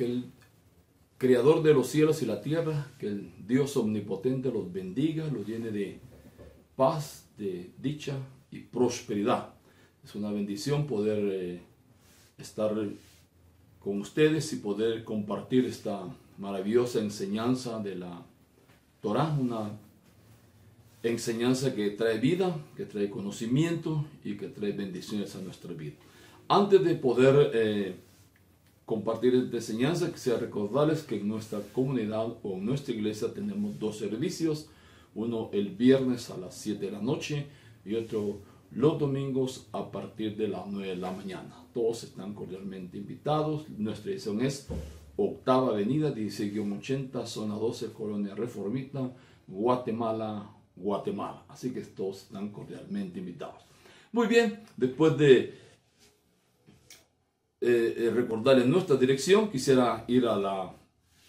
Que el Creador de los cielos y la tierra, que el Dios omnipotente los bendiga, los llene de paz, de dicha y prosperidad. Es una bendición poder estar con ustedes y poder compartir esta maravillosa enseñanza de la Torá, una enseñanza que trae vida, que trae conocimiento y que trae bendiciones a nuestra vida. Antes de poder compartir esta enseñanza, quisiera recordarles que en nuestra comunidad o en nuestra iglesia tenemos dos servicios, uno el viernes a las 7 de la noche y otro los domingos a partir de las 9 de la mañana. Todos están cordialmente invitados. Nuestra dirección es Octava Avenida 16-80, zona 12, Colonia Reformita, Guatemala, Guatemala. Así que todos están cordialmente invitados. Muy bien, después de recordarles nuestra dirección, quisiera ir a la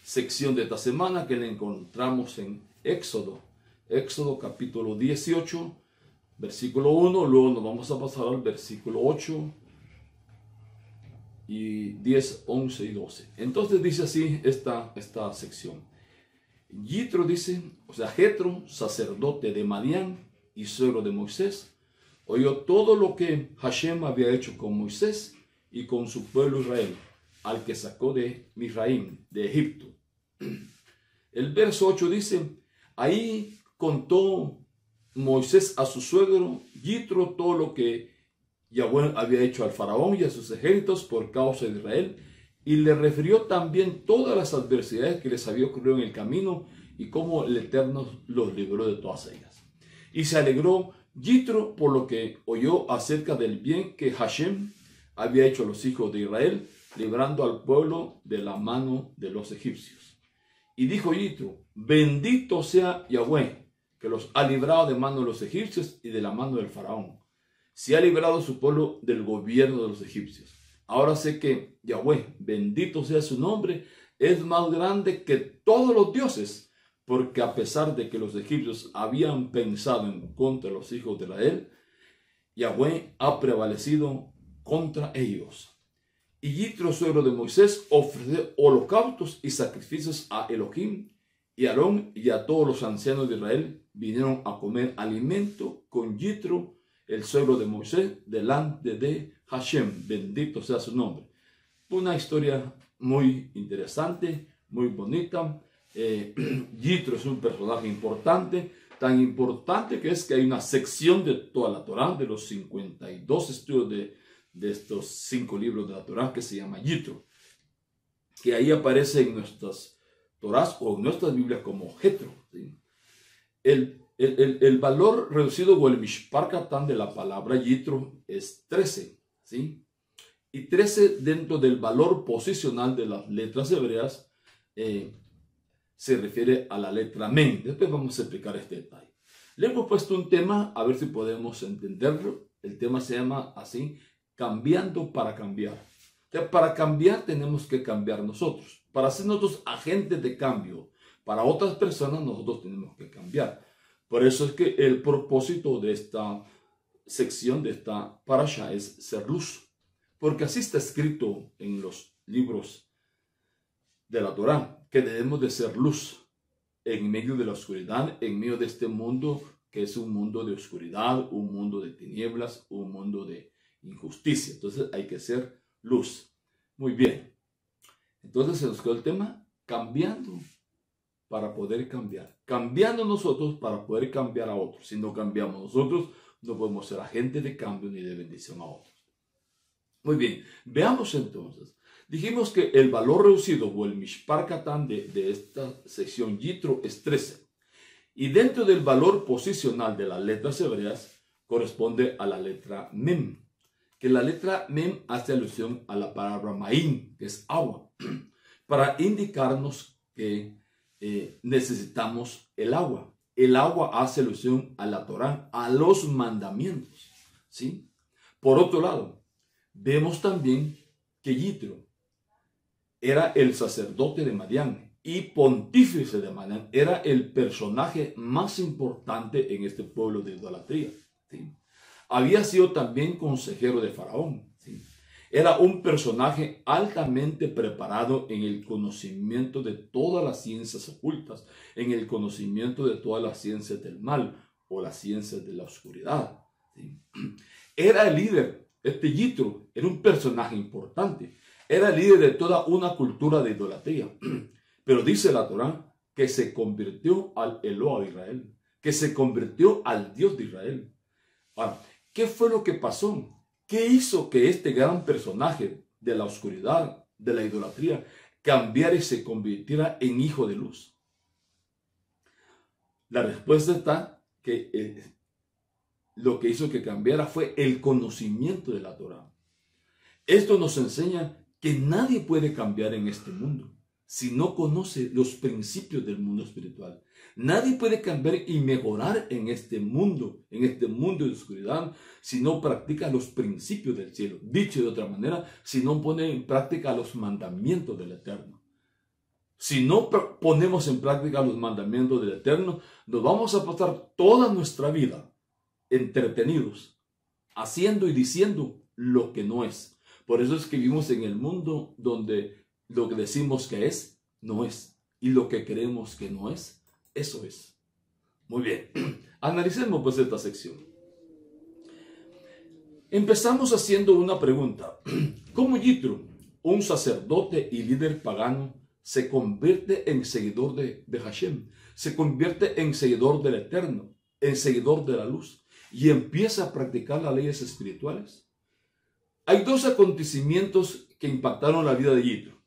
sección de esta semana que la encontramos en Éxodo capítulo 18, versículo 1, luego nos vamos a pasar al versículo 8 y 10, 11 y 12. Entonces dice así esta sección. Yitro dice, o sea, Jetro, sacerdote de Madián y suegro de Moisés, oyó todo lo que Hashem había hecho con Moisés y con su pueblo Israel, al que sacó de Misraim, de Egipto. El verso 8 dice, ahí contó Moisés a su suegro Yitro todo lo que Yahweh había hecho al faraón y a sus ejércitos por causa de Israel, y le refirió también todas las adversidades que les había ocurrido en el camino y cómo el Eterno los libró de todas ellas. Y se alegró Yitro por lo que oyó acerca del bien que Hashem había hecho a los hijos de Israel, librando al pueblo de la mano de los egipcios. Y dijo Yitro, bendito sea Yahweh, que los ha librado de mano de los egipcios y de la mano del faraón. Se ha librado a su pueblo del gobierno de los egipcios. Ahora sé que Yahweh, bendito sea su nombre, es más grande que todos los dioses, porque a pesar de que los egipcios habían pensado en contra de los hijos de Israel, Yahweh ha prevalecido contra ellos. Y Yitro, suegro de Moisés, ofreció holocaustos y sacrificios a Elohim, y Aarón y a todos los ancianos de Israel vinieron a comer alimento con Yitro, el suegro de Moisés, delante de Hashem, bendito sea su nombre. Una historia muy interesante, muy bonita. Yitro es un personaje importante, tan importante que es que hay una sección de toda la Torá, de los 52 estudios de estos 5 libros de la Torá, que se llama Yitro, que ahí aparece en nuestras Torás o en nuestras Biblias como Jetro, ¿sí? El valor reducido o el mishpar katán de la palabra Yitro es 13, ¿sí? Y 13 dentro del valor posicional de las letras hebreas se refiere a la letra Men. Después vamos a explicar este detalle. Le hemos puesto un tema, a ver si podemos entenderlo. El tema se llama así, cambiando para cambiar. O sea, para cambiar tenemos que cambiar nosotros. Para ser nosotros agentes de cambio para otras personas, nosotros tenemos que cambiar. Por eso es que el propósito de esta sección, de esta parasha, es ser luz. Porque así está escrito en los libros de la Torá, que debemos de ser luz en medio de la oscuridad, en medio de este mundo que es un mundo de oscuridad, un mundo de tinieblas, un mundo de injusticia. Entonces hay que ser luz. Muy bien. Entonces se nos quedó el tema, cambiando para poder cambiar. Cambiando nosotros para poder cambiar a otros. Si no cambiamos nosotros, no podemos ser agentes de cambio ni de bendición a otros. Muy bien, veamos entonces. Dijimos que el valor reducido o el mishpar katán de esta sección Yitro es 13. Y dentro del valor posicional de las letras hebreas corresponde a la letra Mem. Que la letra Mem hace alusión a la palabra Maín, que es agua, para indicarnos que necesitamos el agua. El agua hace alusión a la Torá, a los mandamientos, ¿sí? Por otro lado, vemos también que Yitro era el sacerdote de Madián y pontífice de Madián, era el personaje más importante en este pueblo de idolatría, ¿sí? Había sido también consejero de Faraón, ¿sí? Era un personaje altamente preparado en el conocimiento de todas las ciencias ocultas, en el conocimiento de todas las ciencias del mal o las ciencias de la oscuridad. ¿Sí? Era el líder, este Yitro, era un personaje importante. Era el líder de toda una cultura de idolatría. Pero dice la Torá que se convirtió al Eloah de Israel, que se convirtió al Dios de Israel. Ahora, ¿qué fue lo que pasó? ¿Qué hizo que este gran personaje de la oscuridad, de la idolatría, cambiara y se convirtiera en hijo de luz? La respuesta está que lo que hizo que cambiara fue el conocimiento de la Torá. Esto nos enseña que nadie puede cambiar en este mundo si no conoce los principios del mundo espiritual. Nadie puede cambiar y mejorar en este mundo de oscuridad, si no practica los principios del cielo. Dicho de otra manera, si no pone en práctica los mandamientos del Eterno. Si no ponemos en práctica los mandamientos del Eterno, nos vamos a pasar toda nuestra vida entretenidos, haciendo y diciendo lo que no es. Por eso es que vivimos en el mundo donde lo que decimos que es, no es. Y lo que creemos que no es, eso es. Muy bien. Analicemos pues esta sección. Empezamos haciendo una pregunta. ¿Cómo Yitro, un sacerdote y líder pagano, se convierte en seguidor de Hashem? Se convierte en seguidor del Eterno, en seguidor de la luz, y empieza a practicar las leyes espirituales. Hay dos acontecimientos que impactaron la vida de Yitro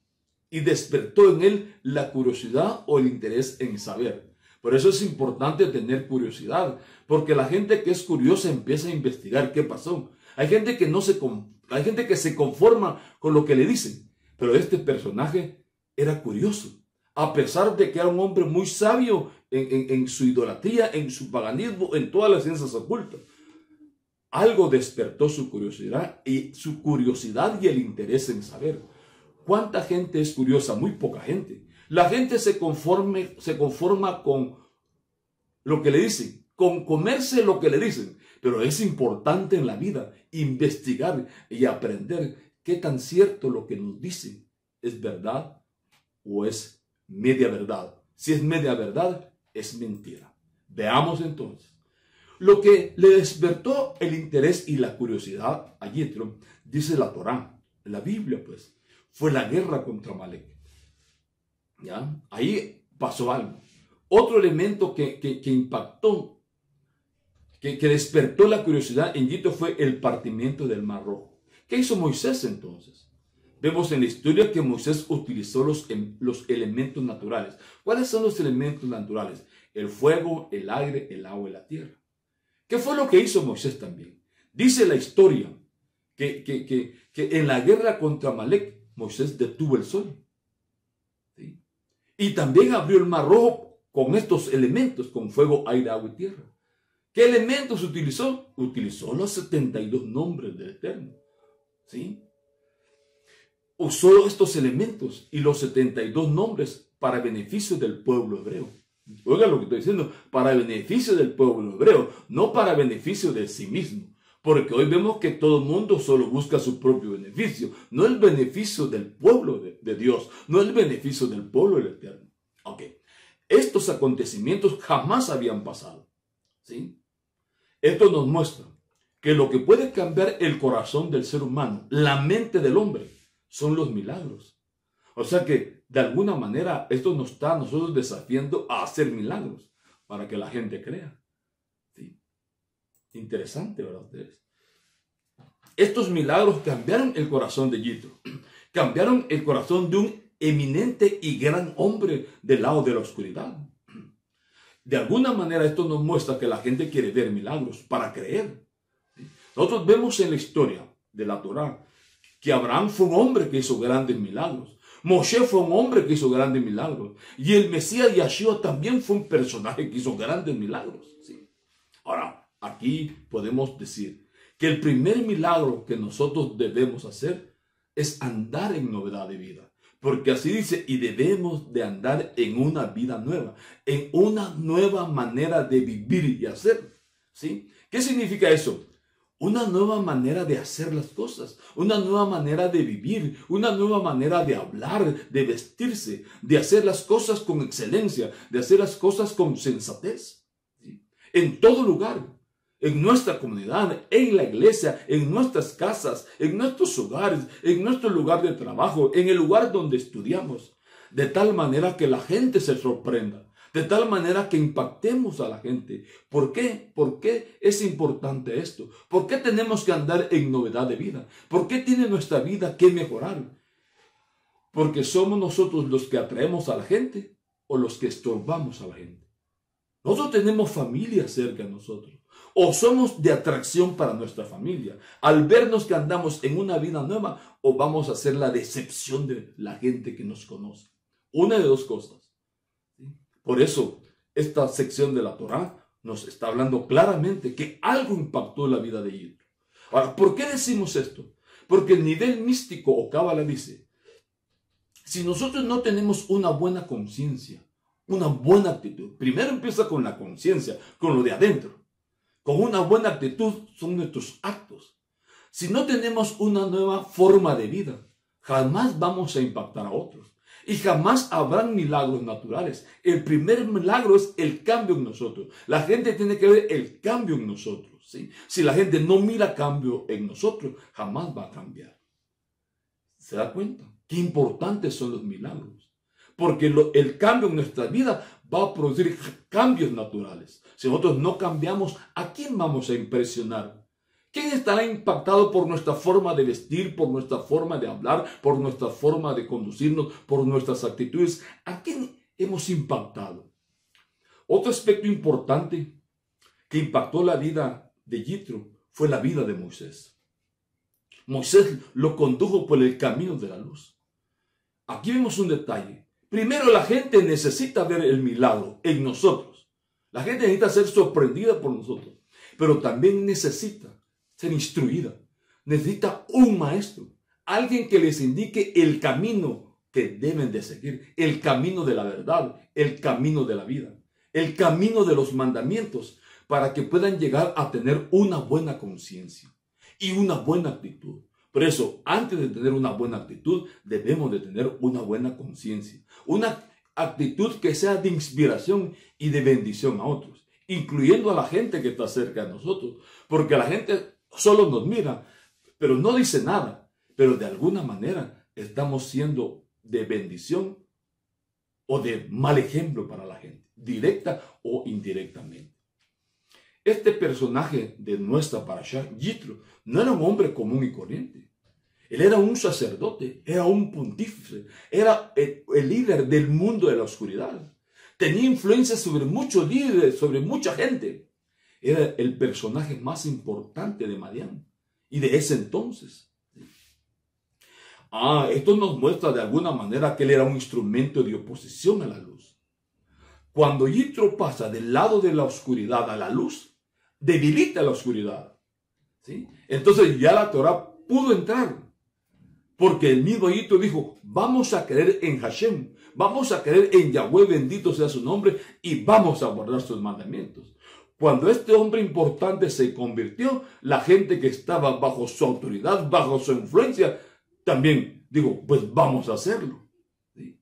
y despertó en él la curiosidad o el interés en saber. Por eso es importante tener curiosidad, porque la gente que es curiosa empieza a investigar qué pasó. Hay gente que se conforma con lo que le dicen, pero este personaje era curioso, a pesar de que era un hombre muy sabio en su idolatría, en su paganismo, en todas las ciencias ocultas. Algo despertó su curiosidad y el interés en saber. ¿Cuánta gente es curiosa? Muy poca gente. La gente se conforma con lo que le dicen, con comerse lo que le dicen. Pero es importante en la vida investigar y aprender qué tan cierto lo que nos dicen es verdad o es media verdad. Si es media verdad, es mentira. Veamos entonces. Lo que le despertó el interés y la curiosidad a Yitro, dice la Torá, la Biblia pues, fue la guerra contra Amalek. ¿Ya? Ahí pasó algo. Otro elemento que impactó, que despertó la curiosidad en Yitro fue el partimiento del Mar Rojo. ¿Qué hizo Moisés entonces? Vemos en la historia que Moisés utilizó los elementos naturales. ¿Cuáles son los elementos naturales? El fuego, el aire, el agua y la tierra. ¿Qué fue lo que hizo Moisés también? Dice la historia que en la guerra contra Amalek, Moisés detuvo el sol. ¿Sí? Y también abrió el Mar Rojo con estos elementos, con fuego, aire, agua y tierra. ¿Qué elementos utilizó? Utilizó los 72 nombres del Eterno. ¿Sí? Usó estos elementos y los 72 nombres para beneficio del pueblo hebreo. Oiga lo que estoy diciendo, para beneficio del pueblo hebreo, no para beneficio de sí mismo. Porque hoy vemos que todo el mundo solo busca su propio beneficio, no el beneficio del pueblo de Dios, no el beneficio del pueblo del Eterno. Ok, estos acontecimientos jamás habían pasado. ¿Sí? Esto nos muestra que lo que puede cambiar el corazón del ser humano, la mente del hombre, son los milagros. O sea que, de alguna manera, esto nos está a nosotros desafiando a hacer milagros para que la gente crea. ¿Sí? Interesante, ¿verdad ustedes? Estos milagros cambiaron el corazón de Yitro. Cambiaron el corazón de un eminente y gran hombre del lado de la oscuridad. De alguna manera esto nos muestra que la gente quiere ver milagros para creer. ¿Sí? Nosotros vemos en la historia de la Torá que Abraham fue un hombre que hizo grandes milagros. Moshe fue un hombre que hizo grandes milagros. Y el Mesías Yeshua también fue un personaje que hizo grandes milagros. ¿Sí? Ahora, aquí podemos decir que el primer milagro que nosotros debemos hacer es andar en novedad de vida. Porque así dice, y debemos de andar en una vida nueva, en una nueva manera de vivir y hacer. ¿Sí? ¿Qué significa eso? una nueva manera de hacer las cosas, una nueva manera de vivir, una nueva manera de hablar, de vestirse, de hacer las cosas con excelencia, de hacer las cosas con sensatez. ¿Sí? En todo lugar, en nuestra comunidad, en la iglesia, en nuestras casas, en nuestros hogares, en nuestro lugar de trabajo, en el lugar donde estudiamos, de tal manera que la gente se sorprenda. De tal manera que impactemos a la gente. ¿Por qué? ¿Por qué es importante esto? ¿Por qué tenemos que andar en novedad de vida? ¿Por qué tiene nuestra vida que mejorar? Porque somos nosotros los que atraemos a la gente o los que estorbamos a la gente. Nosotros tenemos familia cerca de nosotros. O somos de atracción para nuestra familia. Al vernos que andamos en una vida nueva, o vamos a ser la decepción de la gente que nos conoce. Una de dos cosas. Por eso, esta sección de la Torá nos está hablando claramente que algo impactó la vida de Yitro. Ahora, ¿por qué decimos esto? Porque el nivel místico o cábala dice, si nosotros no tenemos una buena conciencia, una buena actitud, primero empieza con la conciencia, con lo de adentro. Con una buena actitud son nuestros actos. Si no tenemos una nueva forma de vida, jamás vamos a impactar a otros. Y jamás habrán milagros naturales. El primer milagro es el cambio en nosotros. La gente tiene que ver el cambio en nosotros. ¿Sí? Si la gente no mira cambio en nosotros, jamás va a cambiar. ¿Se da cuenta? Qué importantes son los milagros. Porque el cambio en nuestra vida va a producir cambios naturales. Si nosotros no cambiamos, ¿a quién vamos a impresionar? ¿Quién estará impactado por nuestra forma de vestir, por nuestra forma de hablar, por nuestra forma de conducirnos, por nuestras actitudes? ¿A quién hemos impactado? Otro aspecto importante que impactó la vida de Yitro fue la vida de Moisés. Moisés lo condujo por el camino de la luz. Aquí vemos un detalle. Primero, la gente necesita ver el milagro en nosotros. La gente necesita ser sorprendida por nosotros, pero también necesita ser instruida. Necesita un maestro, alguien que les indique el camino que deben de seguir, el camino de la verdad, el camino de la vida, el camino de los mandamientos, para que puedan llegar a tener una buena conciencia y una buena actitud. Por eso, antes de tener una buena actitud, debemos de tener una buena conciencia, una actitud que sea de inspiración y de bendición a otros, incluyendo a la gente que está cerca de nosotros, porque la gente solo nos mira, pero no dice nada. Pero de alguna manera estamos siendo de bendición o de mal ejemplo para la gente, directa o indirectamente. Este personaje de nuestra parashá, Yitro, no era un hombre común y corriente. Él era un sacerdote, era un pontífice, era el líder del mundo de la oscuridad. Tenía influencia sobre muchos líderes, sobre mucha gente. Era el personaje más importante de Madián y de ese entonces. Esto nos muestra de alguna manera que él era un instrumento de oposición a la luz. Cuando Yitro pasa del lado de la oscuridad a la luz, debilita la oscuridad. ¿Sí? Entonces ya la Torah pudo entrar. Porque el mismo Yitro dijo, vamos a creer en Hashem, vamos a creer en Yahweh, bendito sea su nombre, y vamos a guardar sus mandamientos. Cuando este hombre importante se convirtió, la gente que estaba bajo su autoridad, bajo su influencia, también dijo, pues vamos a hacerlo. ¿Sí?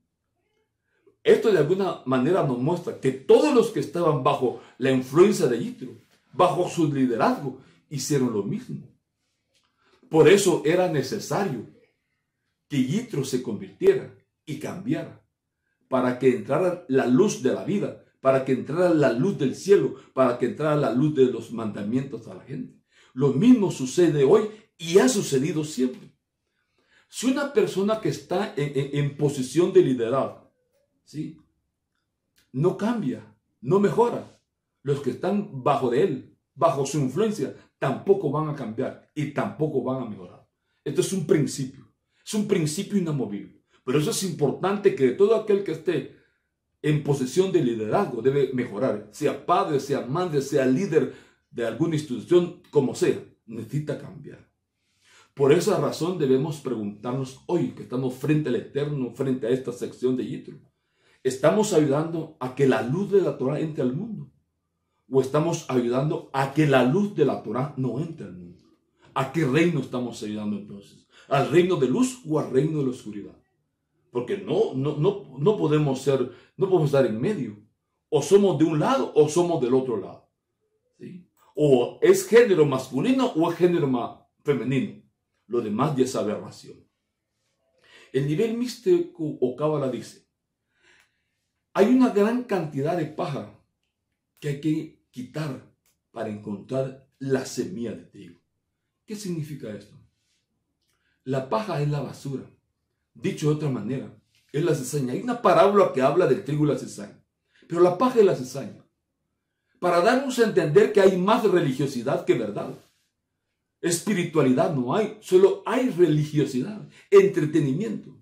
Esto de alguna manera nos muestra que todos los que estaban bajo la influencia de Yitro, bajo su liderazgo, hicieron lo mismo. Por eso era necesario que Yitro se convirtiera y cambiara, para que entrara la luz de la vida, para que entrara la luz del cielo, para que entrara la luz de los mandamientos a la gente. Lo mismo sucede hoy y ha sucedido siempre. Si una persona que está en posición de liderazgo, ¿sí?, no cambia, no mejora, los que están bajo de él, bajo su influencia, tampoco van a cambiar y tampoco van a mejorar. Esto es un principio inamovible. Pero eso es importante, que todo aquel que esté en posesión de liderazgo debe mejorar, sea padre, sea madre, sea líder de alguna institución, como sea, necesita cambiar. Por esa razón debemos preguntarnos hoy, que estamos frente al Eterno, frente a esta sección de Yitro, ¿estamos ayudando a que la luz de la Torah entre al mundo? ¿O estamos ayudando a que la luz de la Torah no entre al mundo? ¿A qué reino estamos ayudando entonces? ¿Al reino de luz o al reino de la oscuridad? Porque no podemos estar en medio. O somos de un lado o somos del otro lado. ¿Sí? O es género masculino o es género femenino. Lo demás ya es aberración. El nivel místico o cábala dice, hay una gran cantidad de paja que hay que quitar para encontrar la semilla de trigo. ¿Qué significa esto? La paja es la basura. Dicho de otra manera, es la cizaña. Hay una parábola que habla del trigo y la cizaña. Pero la paja es la cizaña. Para darnos a entender que hay más religiosidad que verdad. Espiritualidad no hay, solo hay religiosidad, entretenimiento.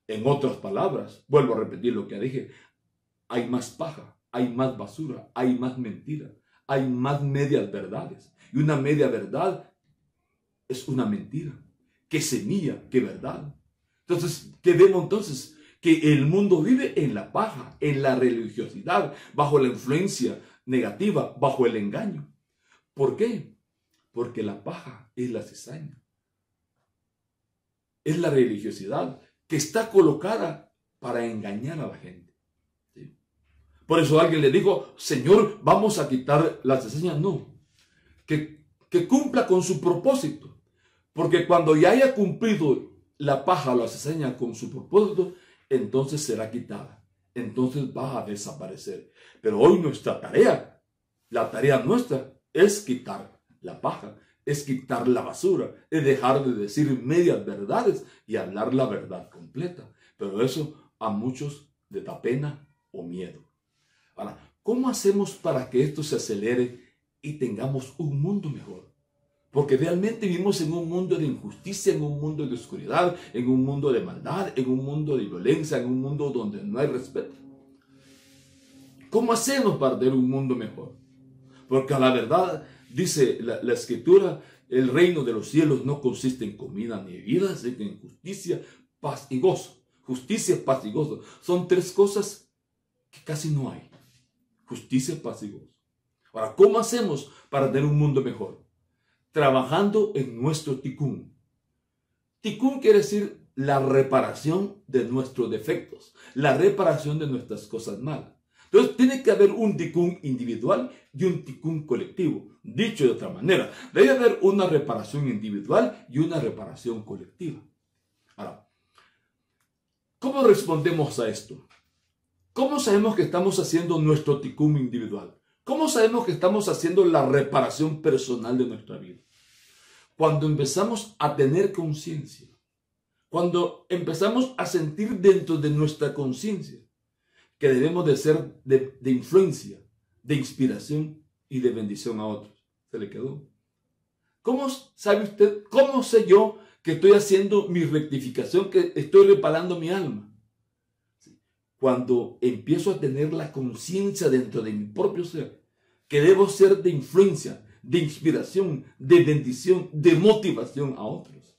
En otras palabras, vuelvo a repetir lo que dije, hay más paja, hay más basura, hay más mentira, hay más medias verdades. Y una media verdad es una mentira. ¿Qué semilla? ¿Qué verdad? Entonces, ¿qué vemos entonces? Que el mundo vive en la paja, en la religiosidad, bajo la influencia negativa, bajo el engaño. ¿Por qué? Porque la paja es la cizaña. Es la religiosidad que está colocada para engañar a la gente. ¿Sí? Por eso alguien le dijo, Señor, vamos a quitar la cizaña. No, que cumpla con su propósito. Porque cuando ya haya cumplido la paja o la cizaña con su propósito, entonces será quitada. Entonces va a desaparecer. Pero hoy nuestra tarea, la tarea nuestra es quitar la paja, es quitar la basura, es dejar de decir medias verdades y hablar la verdad completa. Pero eso a muchos les da pena o miedo. Ahora, ¿cómo hacemos para que esto se acelere y tengamos un mundo mejor? Porque realmente vivimos en un mundo de injusticia, en un mundo de oscuridad, en un mundo de maldad, en un mundo de violencia, en un mundo donde no hay respeto. ¿Cómo hacemos para tener un mundo mejor? Porque a la verdad, dice la Escritura, el reino de los cielos no consiste en comida ni bebida, sino en justicia, paz y gozo. Justicia, paz y gozo. Son tres cosas que casi no hay. Justicia, paz y gozo. Ahora, ¿cómo hacemos para tener un mundo mejor? Trabajando en nuestro tikkun. Tikkun quiere decir la reparación de nuestros defectos, la reparación de nuestras cosas malas. Entonces tiene que haber un tikkun individual y un tikkun colectivo. Dicho de otra manera, debe haber una reparación individual y una reparación colectiva. Ahora, ¿cómo respondemos a esto? ¿Cómo sabemos que estamos haciendo nuestro tikkun individual? ¿Cómo sabemos que estamos haciendo la reparación personal de nuestra vida? Cuando empezamos a tener conciencia, cuando empezamos a sentir dentro de nuestra conciencia que debemos de ser de influencia, de inspiración y de bendición a otros. ¿Se le quedó? ¿Cómo sabe usted, cómo sé yo que estoy haciendo mi rectificación, que estoy reparando mi alma? Cuando empiezo a tener la conciencia dentro de mi propio ser, que debo ser de influencia, de inspiración, de bendición, de motivación a otros.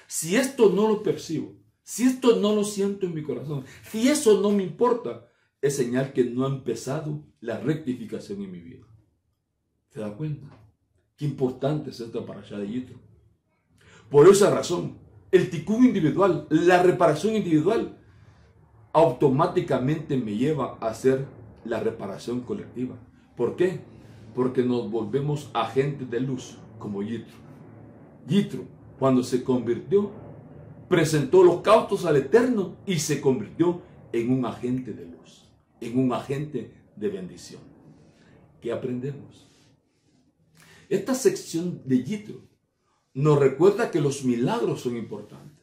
Si esto no lo percibo, si esto no lo siento en mi corazón, si eso no me importa, es señal que no ha empezado la rectificación en mi vida. ¿Se da cuenta? Qué importante es esta parashá de Yitro. Por esa razón, el tikkun individual, la reparación individual, automáticamente me lleva a hacer la reparación colectiva. ¿Por qué? Porque nos volvemos agentes de luz, como Yitro. Yitro, cuando se convirtió, presentó holocaustos al Eterno y se convirtió en un agente de luz, en un agente de bendición. ¿Qué aprendemos? Esta sección de Yitro nos recuerda que los milagros son importantes.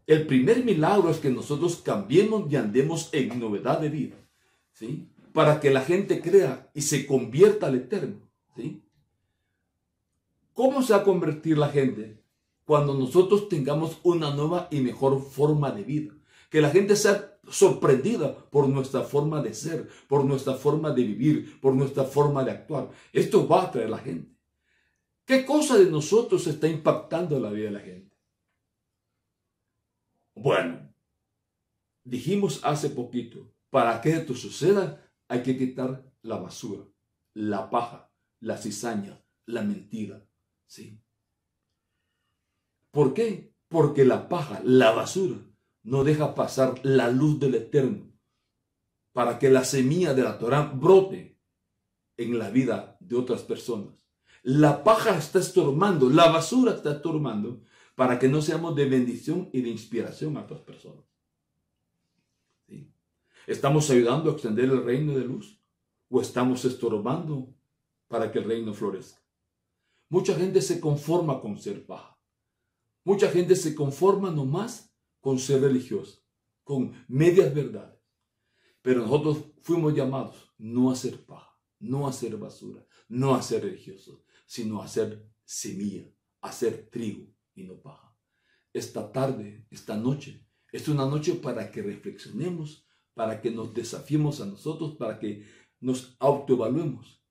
El primer milagro es que nosotros cambiemos y andemos en novedad de vida, ¿sí? Para que la gente crea y se convierta al Eterno, ¿sí? ¿Cómo se va a convertir la gente? Cuando nosotros tengamos una nueva y mejor forma de vida. Que la gente sea sorprendida por nuestra forma de ser, por nuestra forma de vivir, por nuestra forma de actuar. Esto va a atraer a la gente. ¿Qué cosa de nosotros está impactando la vida de la gente? Bueno, dijimos hace poquito, para que esto suceda hay que quitar la basura, la paja, la cizaña, la mentira, ¿sí? ¿Por qué? Porque la paja, la basura, no deja pasar la luz del Eterno para que la semilla de la Torá brote en la vida de otras personas. La paja está estorbando, la basura está estorbando para que no seamos de bendición y de inspiración a otras personas. ¿Sí? ¿Estamos ayudando a extender el reino de luz o estamos estorbando para que el reino florezca? Mucha gente se conforma con ser paja. Mucha gente se conforma nomás con ser religiosa, con medias verdades. Pero nosotros fuimos llamados no a ser paja, no a ser basura, no a ser religiosos, sino a ser semilla, a ser trigo y no paja. Esta tarde, esta noche, es una noche para que reflexionemos, para que nos desafiemos a nosotros, para que nos autoevaluemos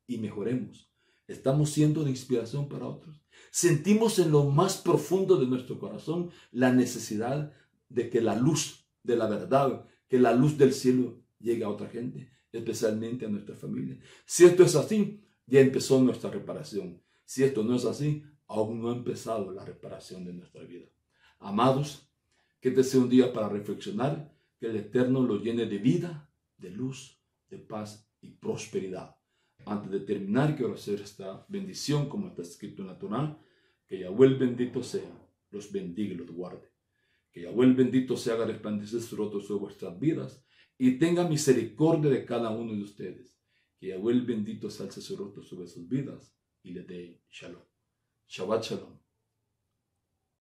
y mejoremos. Estamos siendo de inspiración para otros. Sentimos en lo más profundo de nuestro corazón la necesidad de que la luz de la verdad, que la luz del cielo llegue a otra gente, especialmente a nuestra familia. Si esto es así, ya empezó nuestra reparación. Si esto no es así, aún no ha empezado la reparación de nuestra vida. Amados, que este sea un día para reflexionar, que el Eterno lo llene de vida, de luz, de paz y prosperidad. Antes de terminar, quiero hacer esta bendición como está escrito en la Torá, que Yahweh el bendito sea, los bendiga y los guarde. Que Yahweh el bendito se haga resplandecer su rostro sobre vuestras vidas y tenga misericordia de cada uno de ustedes. Que Yahweh el bendito se alce su rostro sobre sus vidas y les dé shalom. Shabbat shalom.